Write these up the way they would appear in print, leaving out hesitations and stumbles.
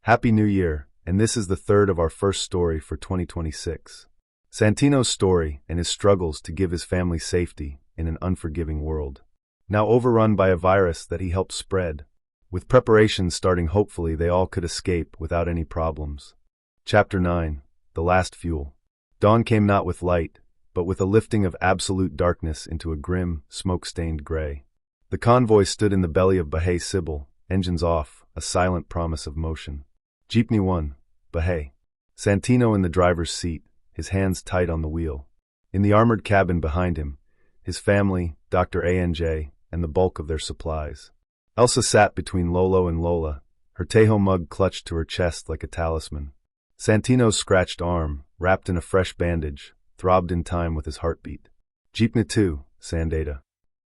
Happy New Year, and this is the third of our first story for 2026. Santino's story and his struggles to give his family safety in an unforgiving world. Now overrun by a virus that he helped spread. With preparations starting, hopefully they all could escape without any problems. Chapter 9. The Last Fuel. Dawn came not with light, but with a lifting of absolute darkness into a grim, smoke-stained gray. The convoy stood in the belly of Bahia Sybil, engines off, a silent promise of motion. Jeepney 1, Bahia. Santino in the driver's seat, his hands tight on the wheel. In the armored cabin behind him, his family, Dr. ANJ, and the bulk of their supplies. Elsa sat between Lolo and Lola, her Tejo mug clutched to her chest like a talisman. Santino's scratched arm, wrapped in a fresh bandage, throbbed in time with his heartbeat. Jeepney 2, Sandata.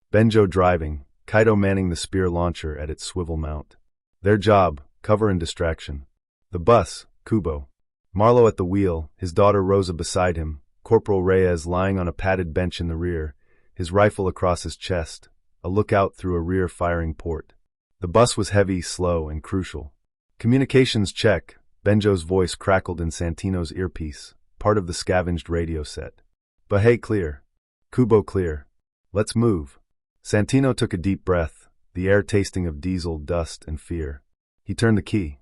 Benjo driving, Kaido manning the spear launcher at its swivel mount. Their job, cover and distraction. The bus, Kubo. Marlo at the wheel, his daughter Rosa beside him, Corporal Reyes lying on a padded bench in the rear, his rifle across his chest, a lookout through a rear firing port. The bus was heavy, slow, and crucial. Communications check, Benjo's voice crackled in Santino's earpiece, part of the scavenged radio set. Bahia clear. Kubo clear. Let's move. Santino took a deep breath, the air tasting of diesel, dust, and fear. He turned the key.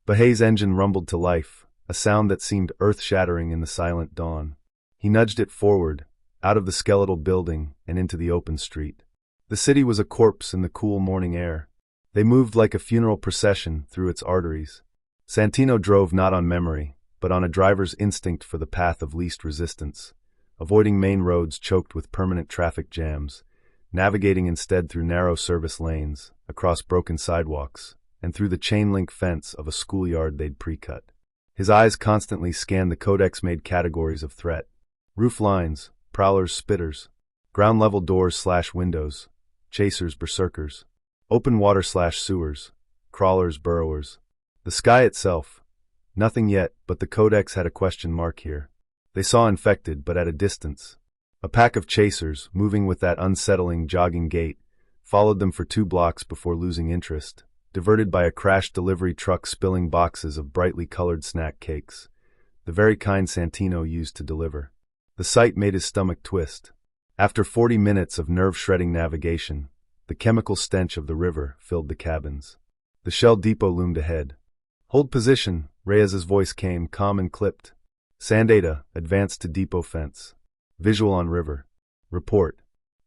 Bahia's engine rumbled to life, a sound that seemed earth-shattering in the silent dawn. He nudged it forward, out of the skeletal building and into the open street. The city was a corpse in the cool morning air. They moved like a funeral procession through its arteries. Santino drove not on memory, but on a driver's instinct for the path of least resistance, avoiding main roads choked with permanent traffic jams, navigating instead through narrow service lanes, across broken sidewalks, and through the chain-link fence of a schoolyard they'd pre-cut. His eyes constantly scanned the codex-made categories of threat. Roof lines, prowlers, spitters, ground-level doors/windows, chasers, berserkers, open water/sewers, crawlers, burrowers. The sky itself. Nothing yet, but the codex had a question mark here. They saw infected, but at a distance. A pack of chasers, moving with that unsettling jogging gait, followed them for 2 blocks before losing interest, diverted by a crashed delivery truck spilling boxes of brightly colored snack cakes, the very kind Santino used to deliver. The sight made his stomach twist. After 40 minutes of nerve-shredding navigation, the chemical stench of the river filled the cabins. The Shell depot loomed ahead. Hold position, Reyes's voice came, calm and clipped. Sandata, advanced to depot fence. Visual on river. Report.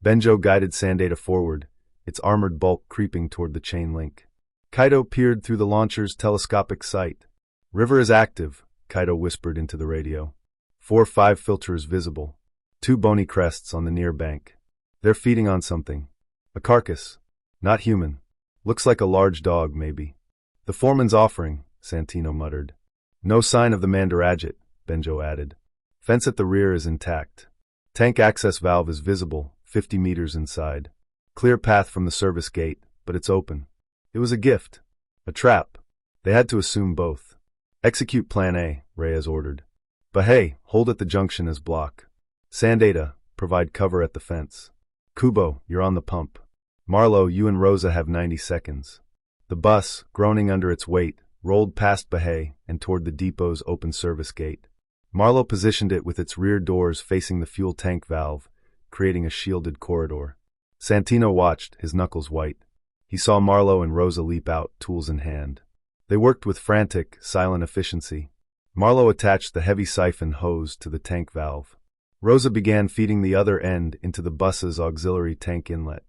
Benjo guided Sandata forward, its armored bulk creeping toward the chain link. Kaido peered through the launcher's telescopic sight. River is active, Kaido whispered into the radio. 4-5 filters visible. 2 bony crests on the near bank. They're feeding on something. A carcass. Not human. Looks like a large dog, maybe. The foreman's offering, Santino muttered. No sign of the Mandarajit, Benjo added. Fence at the rear is intact. Tank access valve is visible, 50 meters inside. Clear path from the service gate, but it's open. It was a gift. A trap. They had to assume both. Execute Plan A, Reyes ordered. Bahia, hold at the junction as block. Sandata, provide cover at the fence. Kubo, you're on the pump. Marlo, you and Rosa have 90 seconds. The bus, groaning under its weight, rolled past Bahia and toward the depot's open service gate. Marlo positioned it with its rear doors facing the fuel tank valve, creating a shielded corridor. Santino watched, his knuckles white. He saw Marlo and Rosa leap out, tools in hand. They worked with frantic, silent efficiency. Marlo attached the heavy siphon hose to the tank valve. Rosa began feeding the other end into the bus's auxiliary tank inlet.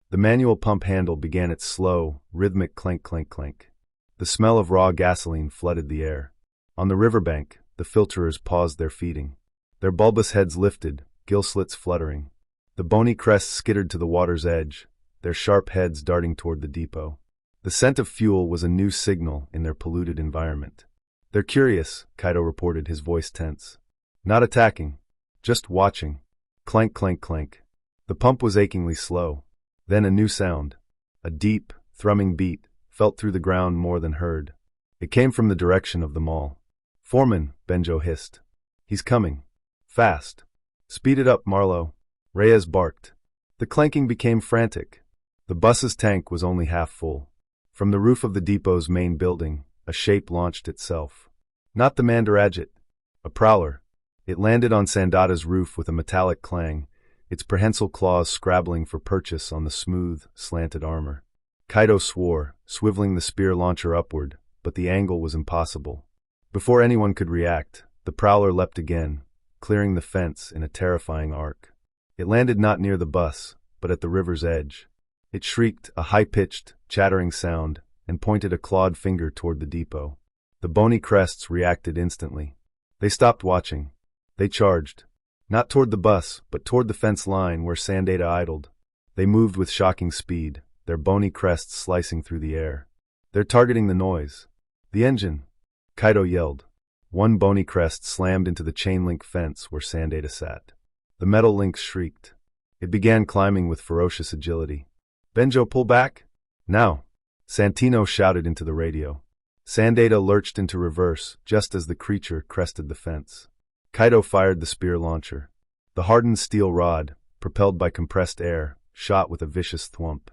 The manual pump handle began its slow, rhythmic clank-clank-clank. The smell of raw gasoline flooded the air. On the riverbank, the filterers paused their feeding. Their bulbous heads lifted, gill slits fluttering. The bony crests skittered to the water's edge, their sharp heads darting toward the depot. The scent of fuel was a new signal in their polluted environment. They're curious, Kaido reported, his voice tense. Not attacking. Just watching. Clank, clank, clank. The pump was achingly slow. Then a new sound. A deep, thrumming beat, felt through the ground more than heard. It came from the direction of the mall. Foreman, Benjo hissed. He's coming. Fast. Speed it up, Marlo. Reyes barked. The clanking became frantic. The bus's tank was only half full. From the roof of the depot's main building, a shape launched itself. Not the Mandarajet. A prowler. It landed on Sandata's roof with a metallic clang, its prehensile claws scrabbling for purchase on the smooth, slanted armor. Kaido swore, swiveling the spear launcher upward, but the angle was impossible. Before anyone could react, the prowler leapt again, clearing the fence in a terrifying arc. It landed not near the bus, but at the river's edge. It shrieked, a high-pitched, chattering sound, and pointed a clawed finger toward the depot. The bony crests reacted instantly. They stopped watching. They charged. Not toward the bus, but toward the fence line where Sandata idled. They moved with shocking speed, their bony crests slicing through the air. They're targeting the noise. The engine! Kaido yelled. One bony crest slammed into the chain-link fence where Sandata sat. The metal links shrieked. It began climbing with ferocious agility. Benjo, pull back! Now! Santino shouted into the radio. Sandata lurched into reverse just as the creature crested the fence. Kaido fired the spear launcher. The hardened steel rod, propelled by compressed air, shot with a vicious thwump.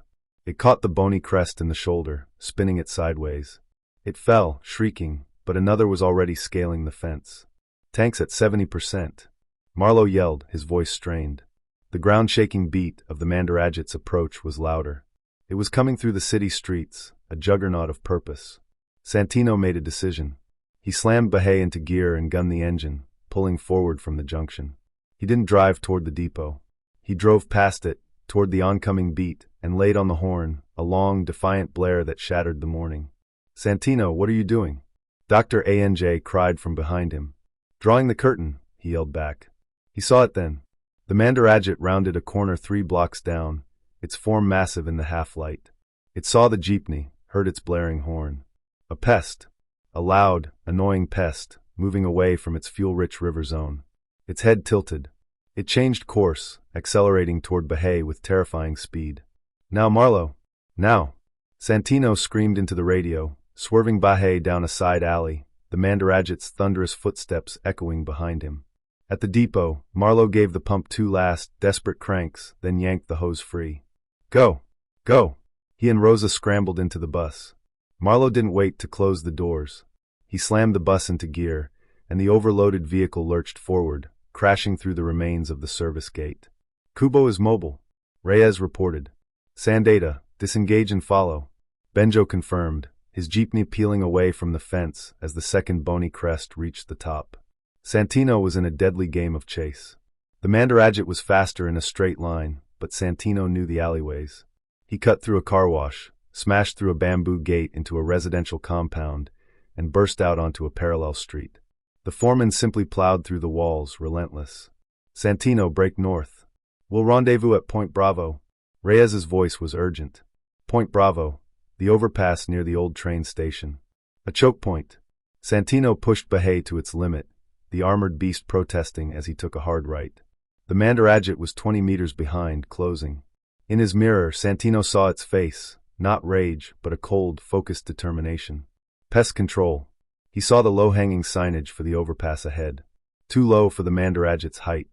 It caught the bony crest in the shoulder, spinning it sideways. It fell, shrieking, but another was already scaling the fence. Tanks at 70%. Marlowe yelled, his voice strained. The ground-shaking beat of the Mandarajet's approach was louder. It was coming through the city streets, a juggernaut of purpose. Santino made a decision. He slammed Bahei into gear and gunned the engine, pulling forward from the junction. He didn't drive toward the depot. He drove past it, toward the oncoming beat, and laid on the horn, a long, defiant blare that shattered the morning. Santino, what are you doing? Dr. Anj cried from behind him. Drawing the curtain, he yelled back. He saw it then. The Mandarajet rounded a corner 3 blocks down, its form massive in the half-light. It saw the jeepney, heard its blaring horn. A pest. A loud, annoying pest, moving away from its fuel-rich river zone. Its head tilted. It changed course, accelerating toward Bahei with terrifying speed. Now, Marlowe! Now! Santino screamed into the radio, swerving Bahei down a side alley, the Mandarajet's thunderous footsteps echoing behind him. At the depot, Marlowe gave the pump 2 last, desperate cranks, then yanked the hose free. Go! Go! He and Rosa scrambled into the bus. Marlowe didn't wait to close the doors. He slammed the bus into gear, and the overloaded vehicle lurched forward, crashing through the remains of the service gate. Kubo is mobile, Reyes reported. Sandata, disengage and follow. Benjo confirmed, his jeepney peeling away from the fence as the second bony crest reached the top. Santino was in a deadly game of chase. The Mandarajet was faster in a straight line, but Santino knew the alleyways. He cut through a car wash, smashed through a bamboo gate into a residential compound, and burst out onto a parallel street. The foreman simply plowed through the walls, relentless. Santino, break north. We'll rendezvous at Point Bravo. Reyes's voice was urgent. Point Bravo, the overpass near the old train station. A choke point. Santino pushed Bahei to its limit, the armored beast protesting as he took a hard right. The Mandarajet was 20 meters behind, closing. In his mirror, Santino saw its face, not rage, but a cold, focused determination. Pest control. He saw the low-hanging signage for the overpass ahead. Too low for the Mandarajet's height.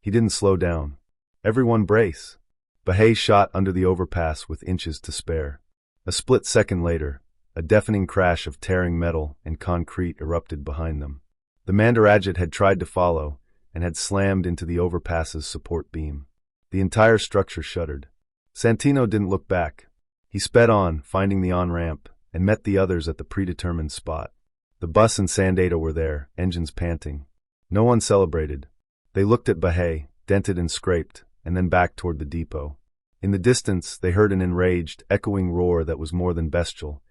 He didn't slow down. Everyone brace. Bahei shot under the overpass with inches to spare. A split second later, a deafening crash of tearing metal and concrete erupted behind them. The Mandarajet had tried to follow, and had slammed into the overpass's support beam. The entire structure shuddered. Santino didn't look back. He sped on, finding the on-ramp, and met the others at the predetermined spot. The bus and Sandata were there, engines panting. No one celebrated. They looked at Bahei, dented and scraped, and then back toward the depot. In the distance, they heard an enraged, echoing roar that was more than bestial.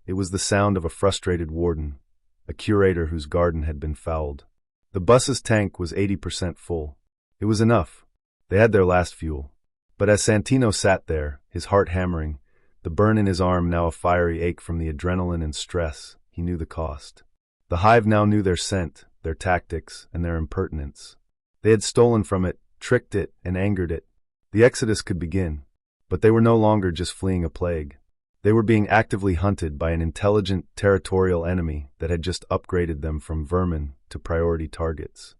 It was the sound of a frustrated warden, a curator whose garden had been fouled. The bus's tank was 80% full. It was enough. They had their last fuel. But as Santino sat there, his heart hammering, the burn in his arm now a fiery ache from the adrenaline and stress, he knew the cost. The hive now knew their scent, their tactics, and their impertinence. They had stolen from it, tricked it, and angered it. The exodus could begin. But they were no longer just fleeing a plague. They were being actively hunted by an intelligent, territorial enemy that had just upgraded them from vermin to priority targets.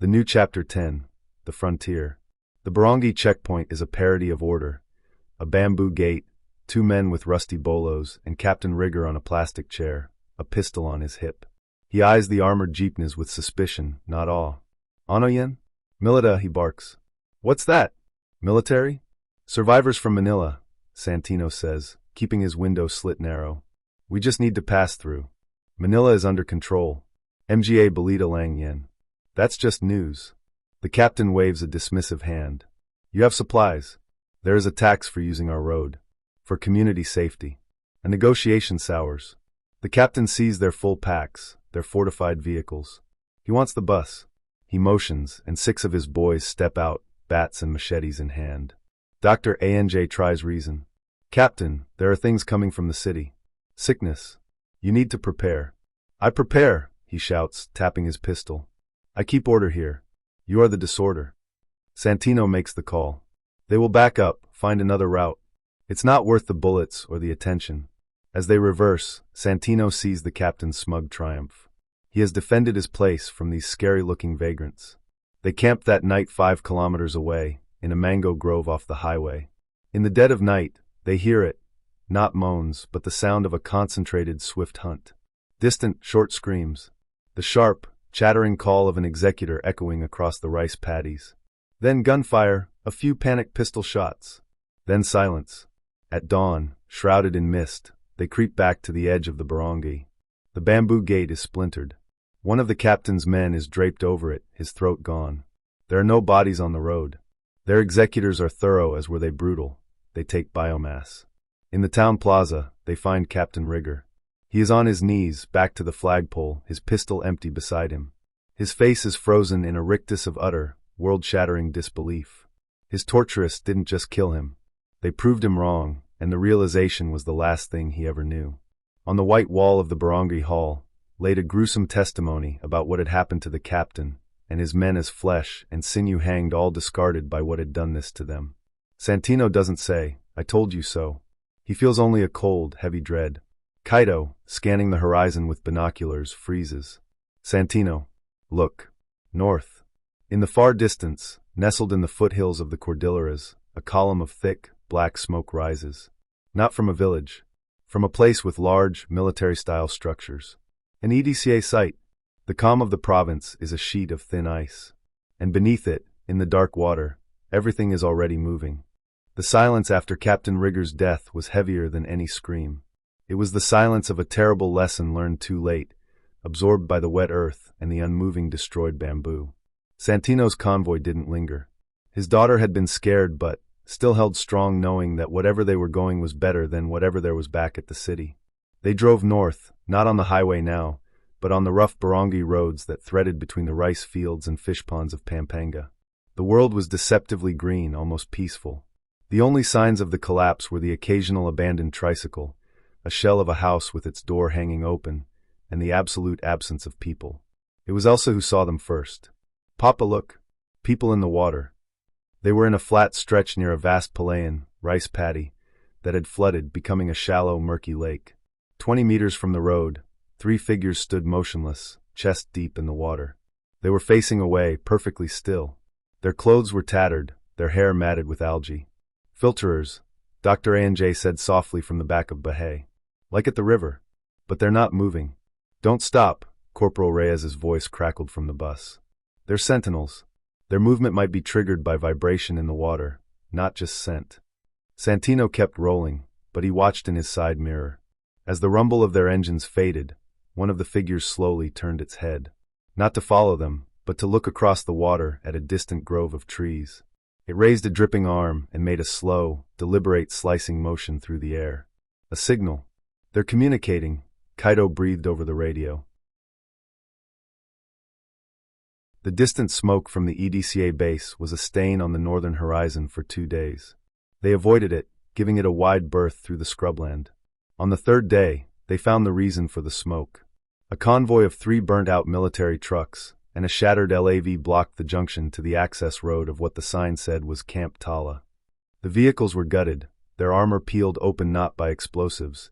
The new Chapter 10, The Frontier. The Barongi checkpoint is a parody of order. A bamboo gate, 2 men with rusty bolos, and Captain Rigger on a plastic chair, a pistol on his hip. He eyes the armored jeepneys with suspicion, not awe. "Ano yan?" "Milita," he barks. "What's that?" "Military?" "Survivors from Manila," Santino says, keeping his window slit narrow. "We just need to pass through. Manila is under control. Mga balita lang yan." "That's just news." The captain waves a dismissive hand. "You have supplies. There is a tax for using our road. For community safety." A negotiation sours. The captain sees their full packs, their fortified vehicles. He wants the bus. He motions, and 6 of his boys step out, bats and machetes in hand. Dr. Anj tries reason. "Captain, there are things coming from the city. Sickness. You need to prepare." "I prepare," he shouts, tapping his pistol. "I keep order here. You are the disorder." Santino makes the call. They will back up, find another route. It's not worth the bullets or the attention. As they reverse, Santino sees the captain's smug triumph. He has defended his place from these scary-looking vagrants. They camped that night 5 kilometers away, in a mango grove off the highway. In the dead of night, they hear it, not moans, but the sound of a concentrated, swift hunt. Distant, short screams. The sharp, chattering call of an executor echoing across the rice paddies. Then gunfire, a few panicked pistol shots. Then silence. At dawn, shrouded in mist, they creep back to the edge of the barangay. The bamboo gate is splintered. One of the captain's men is draped over it, his throat gone. There are no bodies on the road. Their executors are thorough as were they brutal. They take biomass. In the town plaza, they find Captain Rigger. He is on his knees, back to the flagpole, his pistol empty beside him. His face is frozen in a rictus of utter, world-shattering disbelief. His torturers didn't just kill him. They proved him wrong, and the realization was the last thing he ever knew. On the white wall of the barangay hall, laid a gruesome testimony about what had happened to the captain, and his men as flesh and sinew hanged, all discarded by what had done this to them. Santino doesn't say, "I told you so." He feels only a cold, heavy dread. Kaito, scanning the horizon with binoculars, freezes. "Santino, look. North." In the far distance, nestled in the foothills of the Cordilleras, a column of thick, black smoke rises. Not from a village. From a place with large, military-style structures. An EDCA site. The calm of the province is a sheet of thin ice. And beneath it, in the dark water, everything is already moving. The silence after Captain Rigger's death was heavier than any scream. It was the silence of a terrible lesson learned too late, absorbed by the wet earth and the unmoving destroyed bamboo. Santino's convoy didn't linger. His daughter had been scared but still held strong, knowing that whatever they were going was better than whatever there was back at the city. They drove north, not on the highway now, but on the rough barangay roads that threaded between the rice fields and fish ponds of Pampanga. The world was deceptively green, almost peaceful. The only signs of the collapse were the occasional abandoned tricycle, a shell of a house with its door hanging open, and the absolute absence of people. It was Elsa who saw them first. "Papa, look. People in the water." They were in a flat stretch near a vast Palayan, rice paddy, that had flooded, becoming a shallow, murky lake. 20 meters from the road, 3 figures stood motionless, chest deep in the water. They were facing away, perfectly still. Their clothes were tattered, their hair matted with algae. "Filterers," Dr. Anj said softly from the back of Bahay. "Like at the river. But they're not moving." "Don't stop," Corporal Reyes's voice crackled from the bus. "They're sentinels. Their movement might be triggered by vibration in the water, not just scent." Santino kept rolling, but he watched in his side mirror. As the rumble of their engines faded, one of the figures slowly turned its head. Not to follow them, but to look across the water at a distant grove of trees. It raised a dripping arm and made a slow, deliberate slicing motion through the air. A signal. "They're communicating," Kaito breathed over the radio. The distant smoke from the EDCA base was a stain on the northern horizon for 2 days. They avoided it, giving it a wide berth through the scrubland. On the 3rd day, they found the reason for the smoke. A convoy of 3 burnt-out military trucks and a shattered LAV blocked the junction to the access road of what the sign said was Camp Tala. The vehicles were gutted, their armor peeled open not by explosives,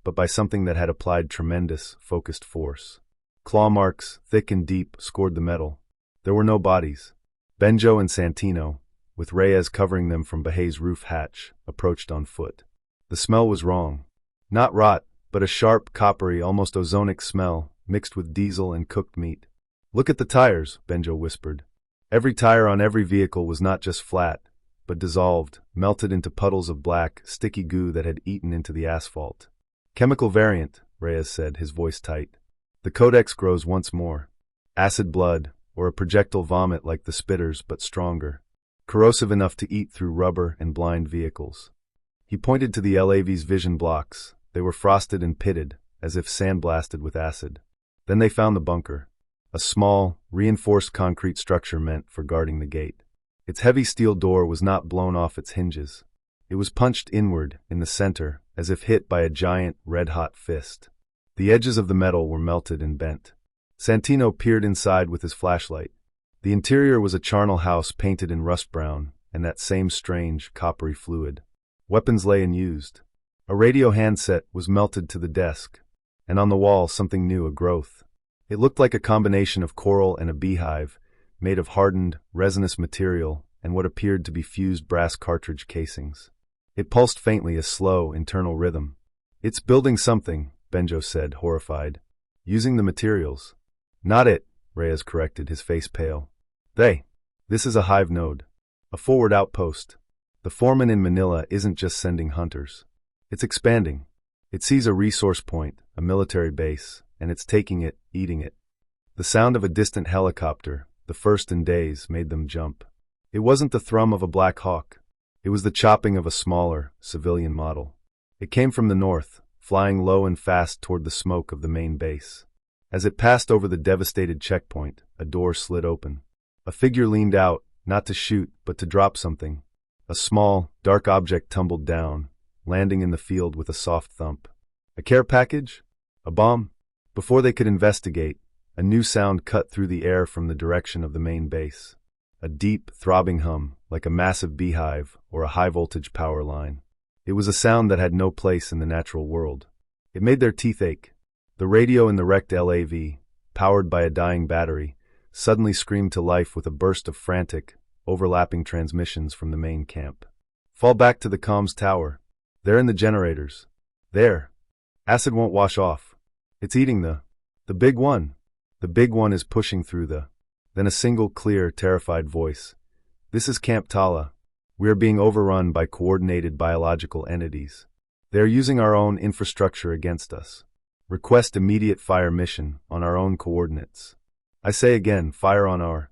but by something that had applied tremendous, focused force. Claw marks, thick and deep, scored the metal. There were no bodies. Benjo and Santino, with Reyes covering them from Bahay's roof hatch, approached on foot. The smell was wrong. Not rot, but a sharp, coppery, almost ozonic smell, mixed with diesel and cooked meat. "Look at the tires," Benjo whispered. Every tire on every vehicle was not just flat, but dissolved, melted into puddles of black, sticky goo that had eaten into the asphalt. "Chemical variant," Reyes said, his voice tight. "The codex grows once more. Acid blood, or a projectile vomit like the spitters but stronger. Corrosive enough to eat through rubber and blind vehicles." He pointed to the LAV's vision blocks. They were frosted and pitted, as if sandblasted with acid. Then they found the bunker. A small, reinforced concrete structure meant for guarding the gate. Its heavy steel door was not blown off its hinges. It was punched inward, in the center, as if hit by a giant, red-hot fist. The edges of the metal were melted and bent. Santino peered inside with his flashlight. The interior was a charnel house painted in rust brown, and that same strange, coppery fluid. Weapons lay unused. A radio handset was melted to the desk, and on the wall something new, a growth. It looked like a combination of coral and a beehive, made of hardened, resinous material and what appeared to be fused brass cartridge casings. It pulsed faintly, a slow, internal rhythm. "It's building something," Benjo said, horrified. "Using the materials." "Not it," Reyes corrected, his face pale. This is a hive node. A forward outpost. The foreman in Manila isn't just sending hunters. It's expanding. It sees a resource point, a military base, and it's taking it, eating it. The sound of a distant helicopter, the first in days, made them jump. It wasn't the thrum of a Black Hawk. It was the chopping of a smaller, civilian model. It came from the north, flying low and fast toward the smoke of the main base. As it passed over the devastated checkpoint, a door slid open. A figure leaned out, not to shoot, but to drop something. A small, dark object tumbled down, landing in the field with a soft thump. A care package? A bomb? Before they could investigate, a new sound cut through the air from the direction of the main base. A deep, throbbing hum, like a massive beehive or a high-voltage power line. It was a sound that had no place in the natural world. It made their teeth ache. The radio in the wrecked LAV, powered by a dying battery, suddenly screamed to life with a burst of frantic, overlapping transmissions from the main camp. "Fall back to the comms tower. They're in the generators. There. Acid won't wash off. It's eating the big one. The big one is pushing through the..." Then a single, clear, terrified voice. "This is Camp Tala. We are being overrun by coordinated biological entities. They are using our own infrastructure against us. Request immediate fire mission on our own coordinates. I say again, fire on our..."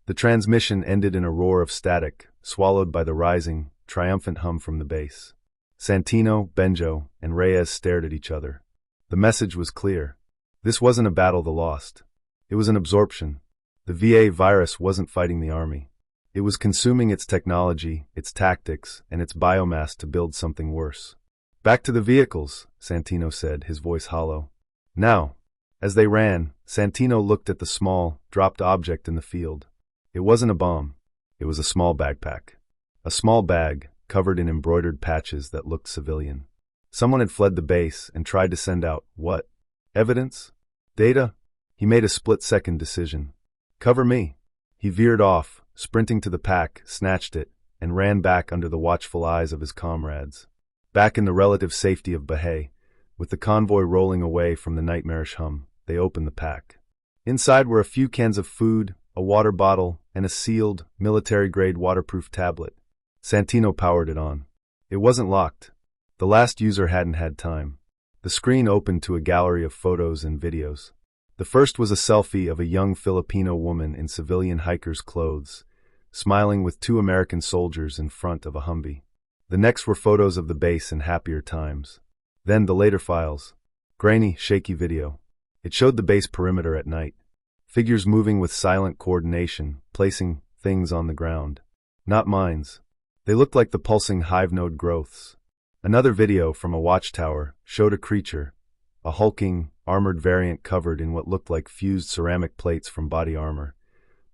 The transmission ended in a roar of static, swallowed by the rising, triumphant hum from the base. Santino, Benjo, and Reyes stared at each other. The message was clear. This wasn't a battle the lost. It was an absorption. The VA virus wasn't fighting the army. It was consuming its technology, its tactics, and its biomass to build something worse. "Back to the vehicles," Santino said, his voice hollow. Now, as they ran, Santino looked at the small, dropped object in the field. It wasn't a bomb. It was a small backpack. A small bag, covered in embroidered patches that looked civilian. Someone had fled the base and tried to send out, what? Evidence? Data? He made a split-second decision. "Cover me." He veered off, sprinting to the pack, snatched it, and ran back under the watchful eyes of his comrades. Back in the relative safety of Bahia, with the convoy rolling away from the nightmarish hum, they opened the pack. Inside were a few cans of food, a water bottle, and a sealed, military-grade waterproof tablet. Santino powered it on. It wasn't locked. The last user hadn't had time. The screen opened to a gallery of photos and videos. The first was a selfie of a young Filipino woman in civilian hiker's clothes, smiling with two American soldiers in front of a Humvee. The next were photos of the base in happier times. Then the later files. Grainy, shaky video. It showed the base perimeter at night. Figures moving with silent coordination, placing things on the ground. Not mines. They looked like the pulsing hive node growths. Another video from a watchtower showed a creature, a hulking, armored variant covered in what looked like fused ceramic plates from body armor,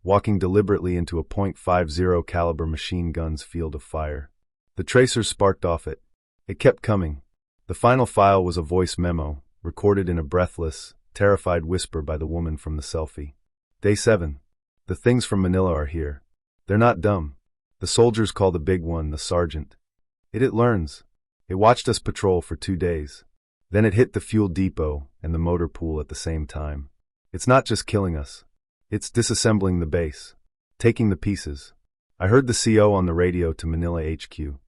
walking deliberately into a .50 caliber machine gun's field of fire. The tracers sparked off it. It kept coming. The final file was a voice memo, recorded in a breathless, terrified whisper by the woman from the selfie. "Day 7. The things from Manila are here. They're not dumb. The soldiers call the big one the sergeant. It learns. It watched us patrol for 2 days. Then it hit the fuel depot and the motor pool at the same time. It's not just killing us. It's disassembling the base. Taking the pieces. I heard the CO on the radio to Manila HQ.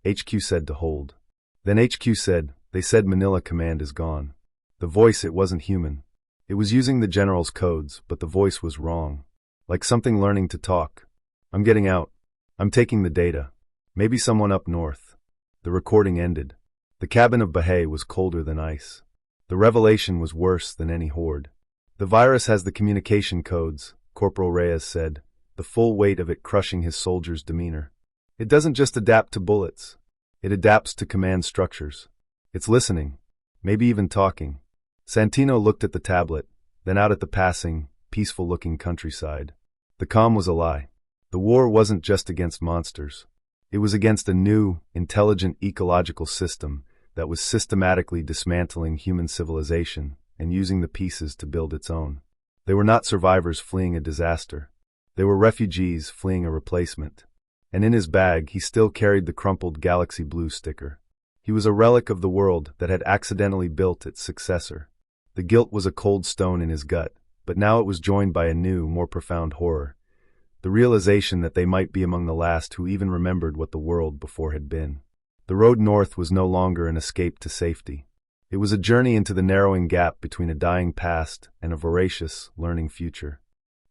HQ said to hold. Then HQ said, they said Manila command is gone. The voice, it wasn't human. It was using the general's codes, but the voice was wrong. Like something learning to talk. I'm getting out. I'm taking the data. Maybe someone up north. The recording ended. The cabin of Bahia was colder than ice. The revelation was worse than any horde. The virus has the communication codes, Corporal Reyes said, the full weight of it crushing his soldiers' demeanor. It doesn't just adapt to bullets. It adapts to command structures. It's listening. Maybe even talking. Santino looked at the tablet, then out at the passing, peaceful-looking countryside. The calm was a lie. The war wasn't just against monsters. It was against a new, intelligent ecological system that was systematically dismantling human civilization and using the pieces to build its own. They were not survivors fleeing a disaster. They were refugees fleeing a replacement. And in his bag he still carried the crumpled Galaxy Blue sticker. He was a relic of the world that had accidentally built its successor. The guilt was a cold stone in his gut, but now it was joined by a new, more profound horror. The realization that they might be among the last who even remembered what the world before had been. The road north was no longer an escape to safety. It was a journey into the narrowing gap between a dying past and a voracious, learning future.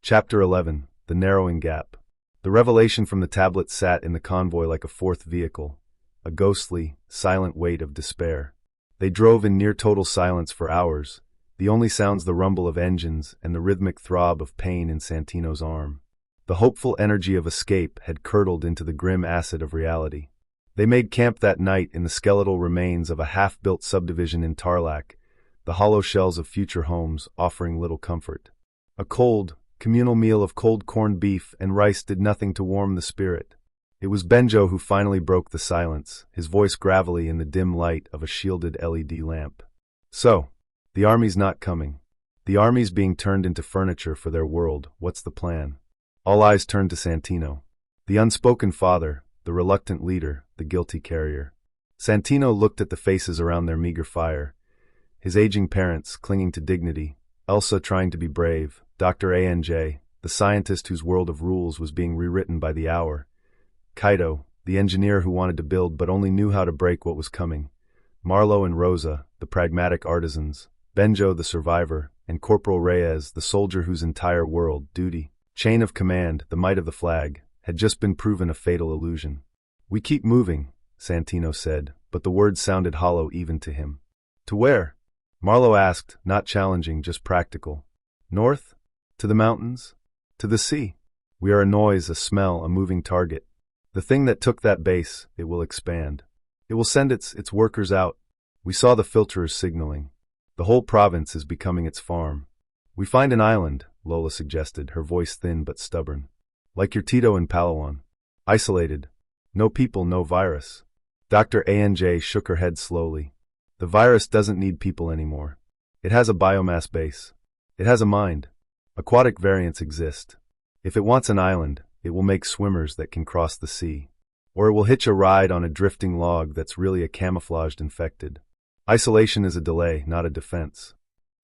Chapter 11. The Narrowing Gap. The revelation from the tablet sat in the convoy like a fourth vehicle, a ghostly, silent weight of despair. They drove in near-total silence for hours, the only sounds the rumble of engines and the rhythmic throb of pain in Santino's arm. The hopeful energy of escape had curdled into the grim acid of reality. They made camp that night in the skeletal remains of a half-built subdivision in Tarlac, the hollow shells of future homes offering little comfort. A cold, communal meal of cold corned beef and rice did nothing to warm the spirit. It was Benjo who finally broke the silence, his voice gravelly in the dim light of a shielded LED lamp. So, the army's not coming. The army's being turned into furniture for their world. What's the plan? All eyes turned to Santino. The unspoken father, the reluctant leader, the guilty carrier. Santino looked at the faces around their meager fire. His aging parents, clinging to dignity, Elsa trying to be brave, Dr. ANJ, the scientist whose world of rules was being rewritten by the hour, Kaido, the engineer who wanted to build but only knew how to break what was coming, Marlo and Rosa, the pragmatic artisans, Benjo the survivor, and Corporal Reyes, the soldier whose entire world, duty, chain of command, the might of the flag, had just been proven a fatal illusion. We keep moving, Santino said, but the words sounded hollow even to him. To where? Marlo asked, not challenging, just practical. North? To the mountains? To the sea? We are a noise, a smell, a moving target. The thing that took that base, it will expand. It will send its workers out. We saw the filterers signaling. The whole province is becoming its farm. We find an island, Lola suggested, her voice thin but stubborn. Like your Tito in Palawan. Isolated. No people, no virus. Dr. ANJ shook her head slowly. The virus doesn't need people anymore. It has a biomass base. It has a mind. Aquatic variants exist. If it wants an island, it will make swimmers that can cross the sea. Or it will hitch a ride on a drifting log that's really a camouflaged infected. Isolation is a delay, not a defense.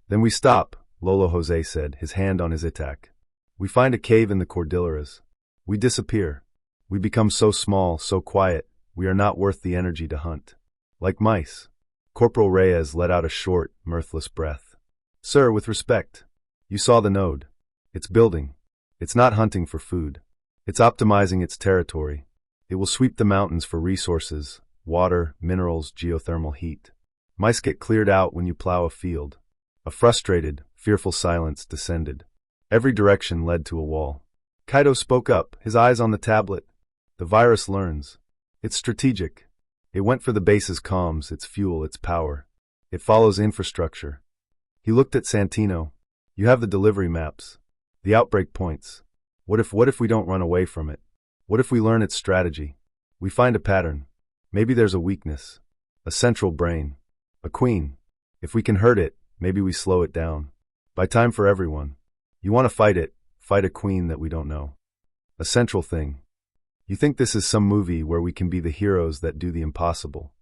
Then we stop, Lolo Jose said, his hand on his attack. We find a cave in the Cordilleras. We disappear. We become so small, so quiet, we are not worth the energy to hunt. Like mice. Corporal Reyes let out a short, mirthless breath. Sir, with respect. You saw the node. It's building. It's not hunting for food. It's optimizing its territory. It will sweep the mountains for resources, water, minerals, geothermal heat. Mice get cleared out when you plow a field. A frustrated, fearful silence descended. Every direction led to a wall. Kaido spoke up, his eyes on the tablet. The virus learns. It's strategic. It went for the base's comms, its fuel, its power. It follows infrastructure. He looked at Santino. You have the delivery maps. The outbreak points. What if we don't run away from it? What if we learn its strategy? We find a pattern. Maybe there's a weakness. A central brain. A queen. If we can hurt it, maybe we slow it down. By time for everyone. You want to fight it, fight a queen that we don't know. A central thing. You think this is some movie where we can be the heroes that do the impossible.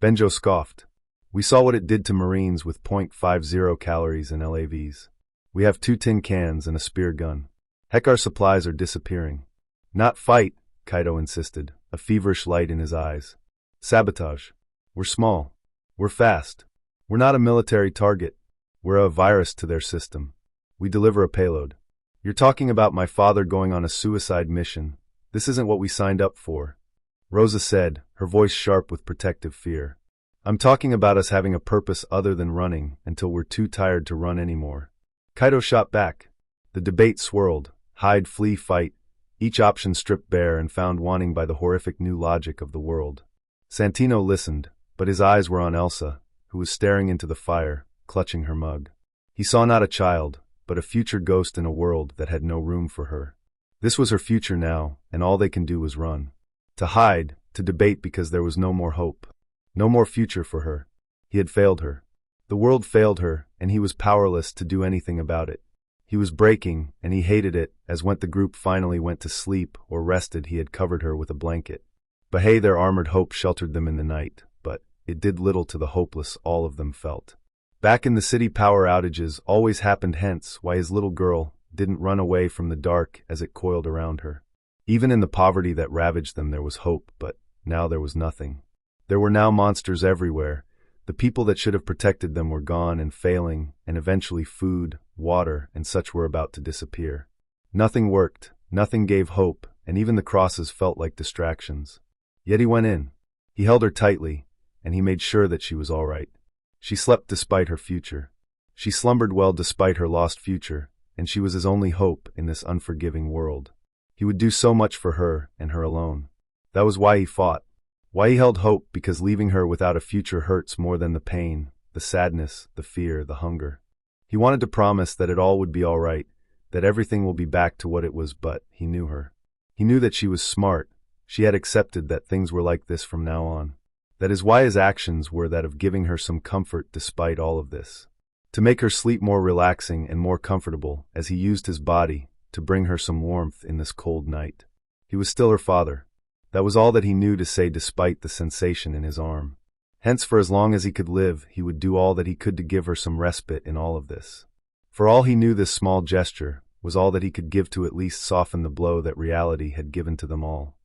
Benjo scoffed. We saw what it did to Marines with .50 calories in LAVs. We have 2 tin cans and a spear gun. Heck, our supplies are disappearing. Not fight, Kaito insisted, a feverish light in his eyes. Sabotage. We're small. We're fast. We're not a military target. We're a virus to their system. We deliver a payload. You're talking about my father going on a suicide mission. This isn't what we signed up for. Rosa said, her voice sharp with protective fear. I'm talking about us having a purpose other than running until we're too tired to run anymore. Kaito shot back. The debate swirled. Hide, flee, fight. Each option stripped bare and found wanting by the horrific new logic of the world. Santino listened, but his eyes were on Elsa, who was staring into the fire, clutching her mug. He saw not a child, but a future ghost in a world that had no room for her. This was her future now, and all they can do was run. To hide, to debate because there was no more hope. No more future for her. He had failed her. The world failed her, and he was powerless to do anything about it. He was breaking, and he hated it, as when the group finally went to sleep or rested he had covered her with a blanket. But hey, their armored hope sheltered them in the night, but it did little to the hopeless all of them felt. Back in the city, power outages always happened, hence why his little girl didn't run away from the dark as it coiled around her. Even in the poverty that ravaged them there was hope, but now there was nothing. There were now monsters everywhere. The people that should have protected them were gone and failing, and eventually food, water, and such were about to disappear. Nothing worked, nothing gave hope, and even the crosses felt like distractions. Yet he went in. He held her tightly, and he made sure that she was all right. She slept despite her future. She slumbered well despite her lost future, and she was his only hope in this unforgiving world. He would do so much for her and her alone. That was why he fought. Why he held hope, because leaving her without a future hurts more than the pain, the sadness, the fear, the hunger. He wanted to promise that it all would be all right, that everything will be back to what it was, but he knew her. He knew that she was smart. She had accepted that things were like this from now on. That is why his actions were that of giving her some comfort despite all of this. To make her sleep more relaxing and more comfortable as he used his body to bring her some warmth in this cold night. He was still her father. That was all that he knew to say despite the sensation in his arm. Hence, for as long as he could live, he would do all that he could to give her some respite in all of this. For all he knew, this small gesture was all that he could give to at least soften the blow that reality had given to them all.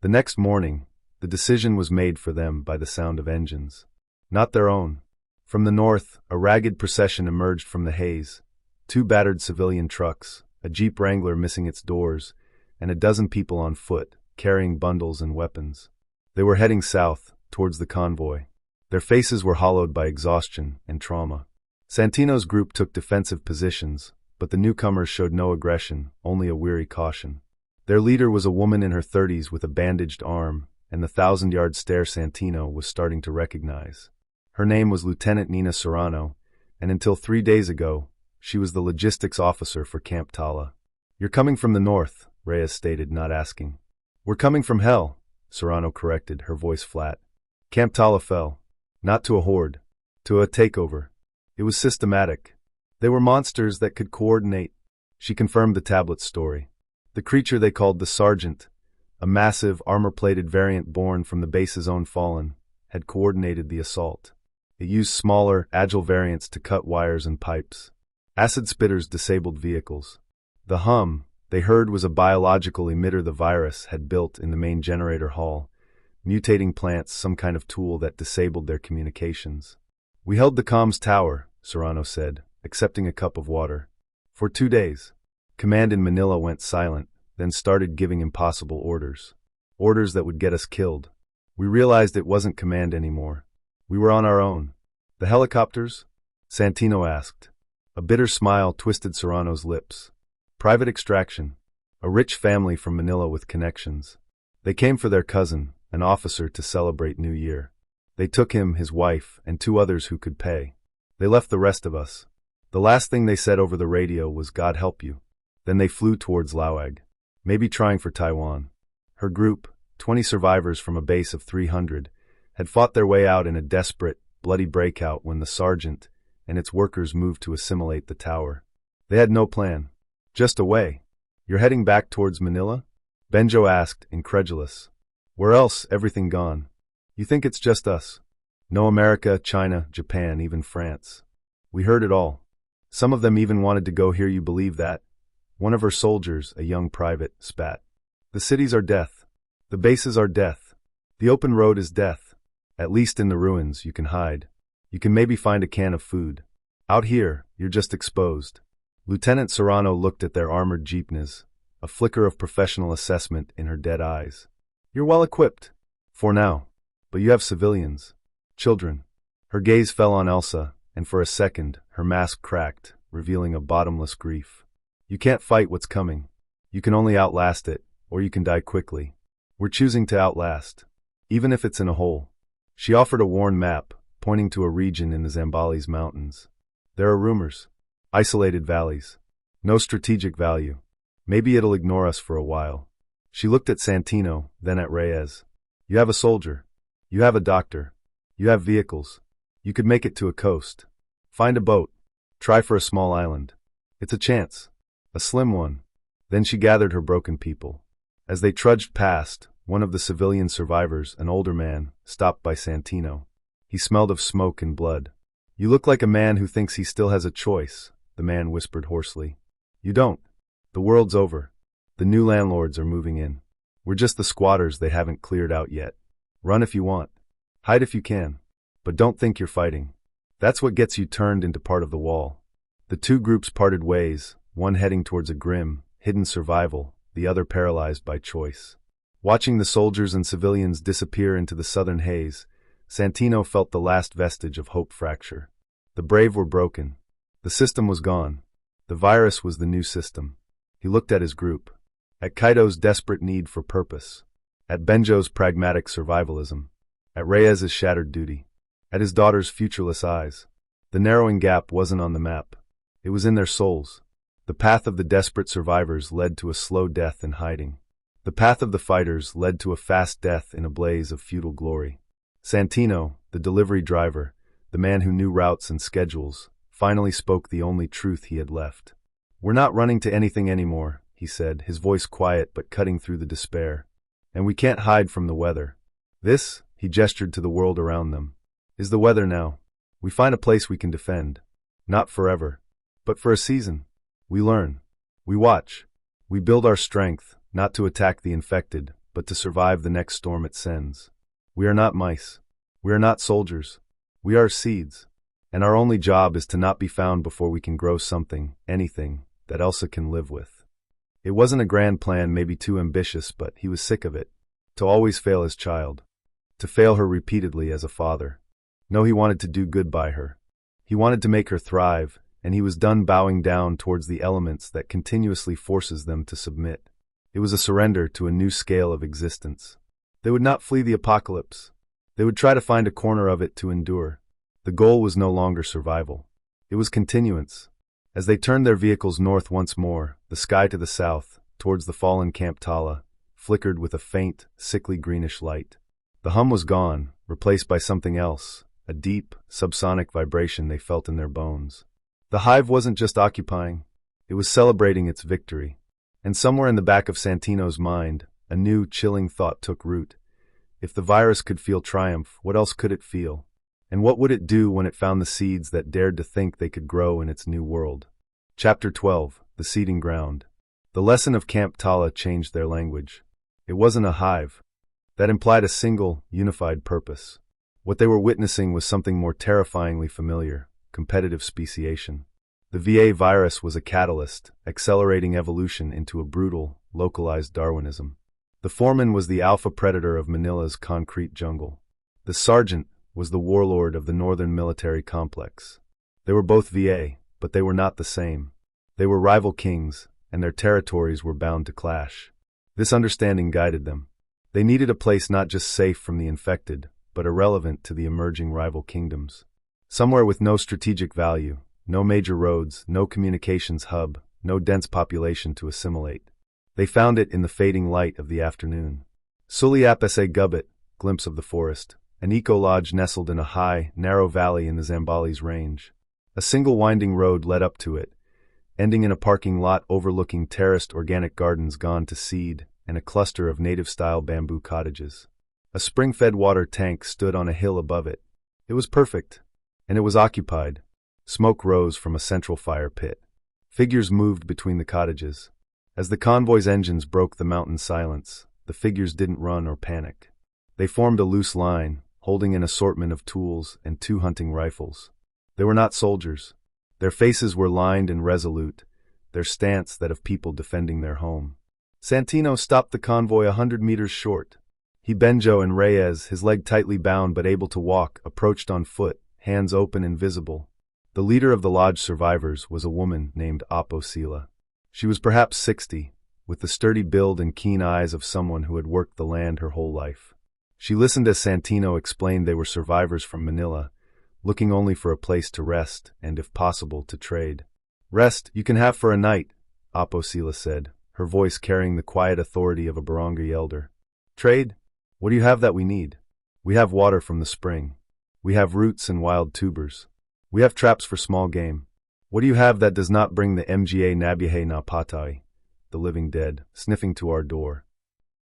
The next morning, the decision was made for them by the sound of engines. Not their own. From the north, a ragged procession emerged from the haze. 2 battered civilian trucks, a Jeep Wrangler missing its doors, and a dozen people on foot, carrying bundles and weapons. They were heading south, towards the convoy. Their faces were hollowed by exhaustion and trauma. Santino's group took defensive positions, but the newcomers showed no aggression, only a weary caution. Their leader was a woman in her 30s with a bandaged arm, and the 1,000-yard stare Santino was starting to recognize. Her name was Lieutenant Nina Serrano, and until 3 days ago, she was the logistics officer for Camp Tala. You're coming from the north, Reyes stated, not asking. We're coming from hell, Serrano corrected, her voice flat. Camp Tala fell. Not to a horde. To a takeover. It was systematic. They were monsters that could coordinate. She confirmed the tablet's story. The creature they called the Sergeant, a massive, armor-plated variant born from the base's own Fallen, had coordinated the assault. It used smaller, agile variants to cut wires and pipes. Acid spitters disabled vehicles. The hum they heard was a biological emitter the virus had built in the main generator hall, mutating plants, some kind of tool that disabled their communications. We held the comms tower, Serrano said, accepting a cup of water. For 2 days. Command in Manila went silent, then started giving impossible orders. Orders that would get us killed. We realized it wasn't command anymore. We were on our own. The helicopters? Santino asked. A bitter smile twisted Serrano's lips. Private extraction. A rich family from Manila with connections. They came for their cousin, an officer, to celebrate New Year. They took him, his wife, and 2 others who could pay. They left the rest of us. The last thing they said over the radio was, "God help you." Then they flew towards Lauag, maybe trying for Taiwan. Her group, 20 survivors from a base of 300, had fought their way out in a desperate, bloody breakout when the sergeant and its workers moved to assimilate the tower. They had no plan. Just away. You're heading back towards Manila? Benjo asked, incredulous. Where else? Everything gone. You think it's just us? No America, China, Japan, even France. We heard it all. Some of them even wanted to go here, you believe that? One of her soldiers, a young private, spat. The cities are death. The bases are death. The open road is death. At least in the ruins, you can hide. You can maybe find a can of food. Out here, you're just exposed. Lieutenant Serrano looked at their armored jeepneys, a flicker of professional assessment in her dead eyes. You're well equipped. For now. But you have civilians. Children. Her gaze fell on Elsa, and for a second, her mask cracked, revealing a bottomless grief. You can't fight what's coming. You can only outlast it, or you can die quickly. We're choosing to outlast. Even if it's in a hole. She offered a worn map, pointing to a region in the Zambales Mountains. There are rumors. Isolated valleys. No strategic value. Maybe it'll ignore us for a while. She looked at Santino, then at Reyes. You have a soldier. You have a doctor. You have vehicles. You could make it to a coast. Find a boat. Try for a small island. It's a chance. A slim one. Then she gathered her broken people. As they trudged past, one of the civilian survivors, an older man, stopped by Santino. He smelled of smoke and blood. You look like a man who thinks he still has a choice, the man whispered hoarsely. You don't. The world's over. The new landlords are moving in. We're just the squatters they haven't cleared out yet. Run if you want. Hide if you can. But don't think you're fighting. That's what gets you turned into part of the wall. The two groups parted ways, one heading towards a grim, hidden survival, the other paralyzed by choice. Watching the soldiers and civilians disappear into the southern haze, Santino felt the last vestige of hope fracture. The brave were broken. The system was gone. The virus was the new system. He looked at his group. At Kaido's desperate need for purpose. At Benjo's pragmatic survivalism. At Reyes's shattered duty. At his daughter's futureless eyes. The narrowing gap wasn't on the map. It was in their souls. The path of the desperate survivors led to a slow death in hiding. The path of the fighters led to a fast death in a blaze of feudal glory. Santino, the delivery driver, the man who knew routes and schedules, finally spoke the only truth he had left. We're not running to anything anymore, he said, his voice quiet but cutting through the despair. And we can't hide from the weather. This, he gestured to the world around them, is the weather now. We find a place we can defend. Not forever, but for a season. We learn. We watch. We build our strength, not to attack the infected, but to survive the next storm it sends. We are not mice. We are not soldiers. We are seeds. And our only job is to not be found before we can grow something, anything, that Elsa can live with. It wasn't a grand plan, maybe too ambitious, but he was sick of it. To always fail his child. To fail her repeatedly as a father. No, he wanted to do good by her. He wanted to make her thrive, and he was done bowing down towards the elements that continuously forces them to submit. It was a surrender to a new scale of existence. They would not flee the apocalypse. They would try to find a corner of it to endure. The goal was no longer survival. It was continuance. As they turned their vehicles north once more, the sky to the south, towards the fallen Camp Tala, flickered with a faint, sickly greenish light. The hum was gone, replaced by something else, a deep, subsonic vibration they felt in their bones. The hive wasn't just occupying, it was celebrating its victory. And somewhere in the back of Santino's mind, a new, chilling thought took root. If the virus could feel triumph, what else could it feel? And what would it do when it found the seeds that dared to think they could grow in its new world? Chapter 12, The Seeding Ground. The lesson of Camp Tala changed their language. It wasn't a hive. That implied a single, unified purpose. What they were witnessing was something more terrifyingly familiar, competitive speciation. The VA virus was a catalyst, accelerating evolution into a brutal, localized Darwinism. The foreman was the alpha predator of Manila's concrete jungle. The sergeant was the warlord of the northern military complex. They were both VA, but they were not the same. They were rival kings, and their territories were bound to clash. This understanding guided them. They needed a place not just safe from the infected, but irrelevant to the emerging rival kingdoms. Somewhere with no strategic value, no major roads, no communications hub, no dense population to assimilate. They found it in the fading light of the afternoon. Suliapese Gubbit, glimpse of the forest, an eco-lodge nestled in a high, narrow valley in the Zambales range. A single winding road led up to it, ending in a parking lot overlooking terraced organic gardens gone to seed and a cluster of native-style bamboo cottages. A spring-fed water tank stood on a hill above it. It was perfect. And it was occupied. Smoke rose from a central fire pit. Figures moved between the cottages. As the convoy's engines broke the mountain silence, the figures didn't run or panic. They formed a loose line, holding an assortment of tools and 2 hunting rifles. They were not soldiers. Their faces were lined and resolute, their stance that of people defending their home. Santino stopped the convoy 100 meters short. He, Benjo, and Reyes, his leg tightly bound but able to walk, approached on foot, hands open and visible. The leader of the lodge survivors was a woman named Aposila. She was perhaps 60, with the sturdy build and keen eyes of someone who had worked the land her whole life. She listened as Santino explained they were survivors from Manila, looking only for a place to rest and, if possible, to trade. "Rest you can have for a night," Aposila said, her voice carrying the quiet authority of a barangay elder. "Trade? What do you have that we need? We have water from the spring. We have roots and wild tubers. We have traps for small game. What do you have that does not bring the mga nabihe na patay, the living dead, sniffing to our door?"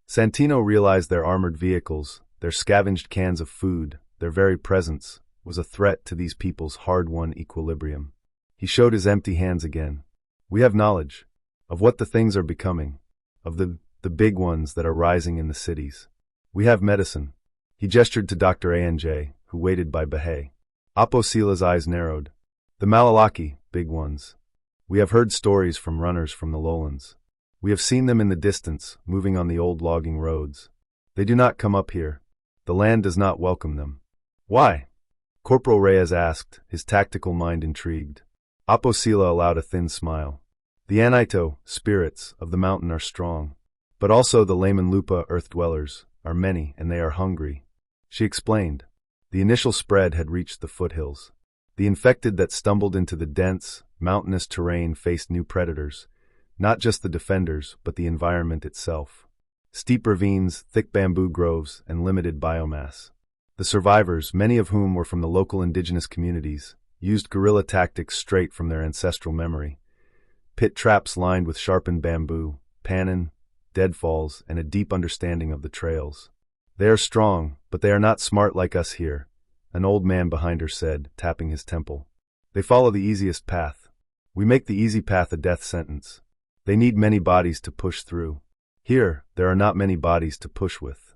Santino realized their armored vehicles, their scavenged cans of food, their very presence, was a threat to these people's hard-won equilibrium. He showed his empty hands again. "We have knowledge of what the things are becoming, of the big ones that are rising in the cities. We have medicine." He gestured to Dr. Anj, who waited by Bahay. Aposila's eyes narrowed. "The Malalaki, big ones. We have heard stories from runners from the lowlands. We have seen them in the distance, moving on the old logging roads. They do not come up here. The land does not welcome them." "Why?" Corporal Reyes asked, his tactical mind intrigued. Aposila allowed a thin smile. "The Anaito, spirits, of the mountain are strong. But also the Lamanlupa earth-dwellers are many, and they are hungry." She explained. The initial spread had reached the foothills. The infected that stumbled into the dense, mountainous terrain faced new predators, not just the defenders, but the environment itself. Steep ravines, thick bamboo groves, and limited biomass. The survivors, many of whom were from the local indigenous communities, used guerrilla tactics straight from their ancestral memory. Pit traps lined with sharpened bamboo, pannin, deadfalls, and a deep understanding of the trails. "They are strong, but they are not smart like us here," an old man behind her said, tapping his temple. "They follow the easiest path. We make the easy path a death sentence. They need many bodies to push through. Here, there are not many bodies to push with."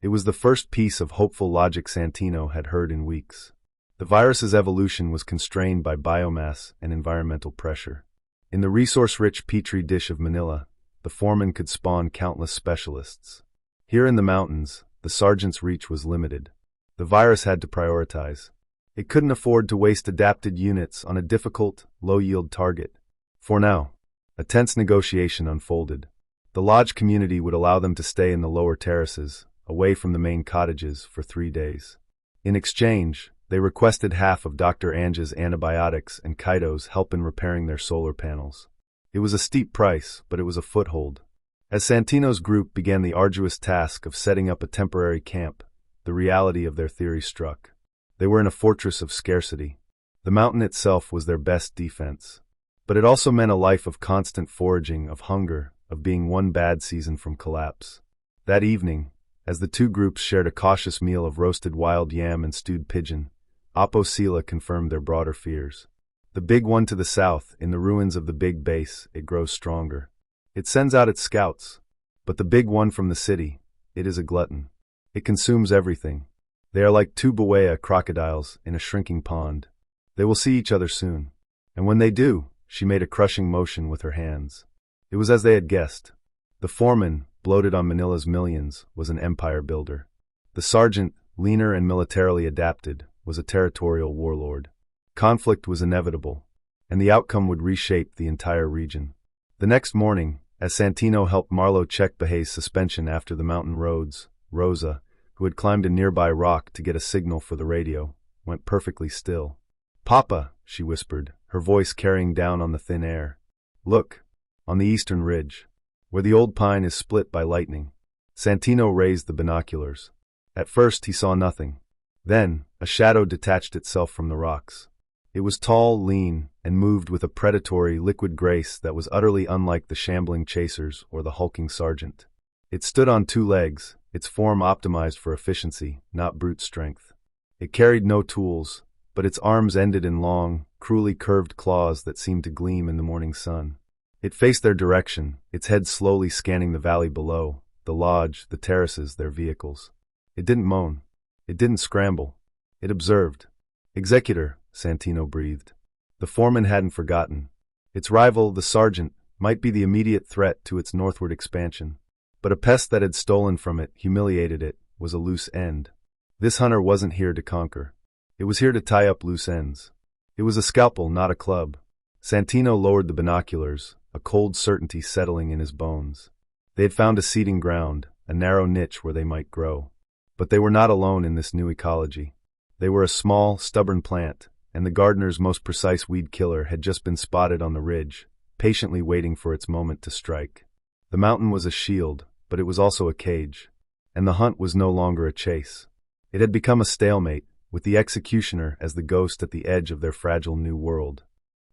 It was the first piece of hopeful logic Santino had heard in weeks. The virus's evolution was constrained by biomass and environmental pressure. In the resource-rich petri dish of Manila, the foreman could spawn countless specialists. Here in the mountains, the sergeant's reach was limited. The virus had to prioritize. It couldn't afford to waste adapted units on a difficult, low-yield target. For now, a tense negotiation unfolded. The lodge community would allow them to stay in the lower terraces, away from the main cottages, for 3 days. In exchange, they requested half of Dr. Anja's antibiotics and Kaido's help in repairing their solar panels. It was a steep price, but it was a foothold. As Santino's group began the arduous task of setting up a temporary camp, the reality of their theory struck. They were in a fortress of scarcity. The mountain itself was their best defense. But it also meant a life of constant foraging, of hunger, of being one bad season from collapse. That evening, as the two groups shared a cautious meal of roasted wild yam and stewed pigeon, Aposila confirmed their broader fears. The big one to the south, in the ruins of the big base, it grows stronger. It sends out its scouts. But the big one from the city, it is a glutton. It consumes everything. They are like 2 buea crocodiles in a shrinking pond. They will see each other soon. And when they do, she made a crushing motion with her hands. It was as they had guessed. The foreman, bloated on Manila's millions, was an empire builder. The sergeant, leaner and militarily adapted, was a territorial warlord. Conflict was inevitable, and the outcome would reshape the entire region. The next morning, as Santino helped Marlo check Bahay's suspension after the mountain roads, Rosa, who had climbed a nearby rock to get a signal for the radio, went perfectly still. "Papa," she whispered, her voice carrying down on the thin air. "Look, on the eastern ridge, where the old pine is split by lightning." Santino raised the binoculars. At first he saw nothing. Then, a shadow detached itself from the rocks. It was tall, lean, and moved with a predatory, liquid grace that was utterly unlike the shambling chasers or the hulking sergeant. It stood on 2 legs, its form optimized for efficiency, not brute strength. It carried no tools, but its arms ended in long, cruelly curved claws that seemed to gleam in the morning sun. It faced their direction, its head slowly scanning the valley below, the lodge, the terraces, their vehicles. It didn't moan. It didn't scramble. It observed. "Executor," Santino breathed. The foreman hadn't forgotten. Its rival, the sergeant, might be the immediate threat to its northward expansion. But a pest that had stolen from it, humiliated it, was a loose end. This hunter wasn't here to conquer. It was here to tie up loose ends. It was a scalpel, not a club. Santino lowered the binoculars, a cold certainty settling in his bones. They had found a seeding ground, a narrow niche where they might grow. But they were not alone in this new ecology. They were a small, stubborn plant, and the gardener's most precise weed killer had just been spotted on the ridge, patiently waiting for its moment to strike. The mountain was a shield, but it was also a cage. And the hunt was no longer a chase. It had become a stalemate, with the executioner as the ghost at the edge of their fragile new world.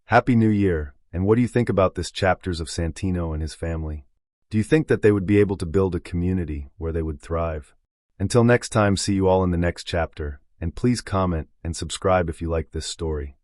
Happy New Year, and what do you think about this chapters of Santino and his family? Do you think that they would be able to build a community where they would thrive? Until next time, see you all in the next chapter, and please comment and subscribe if you like this story.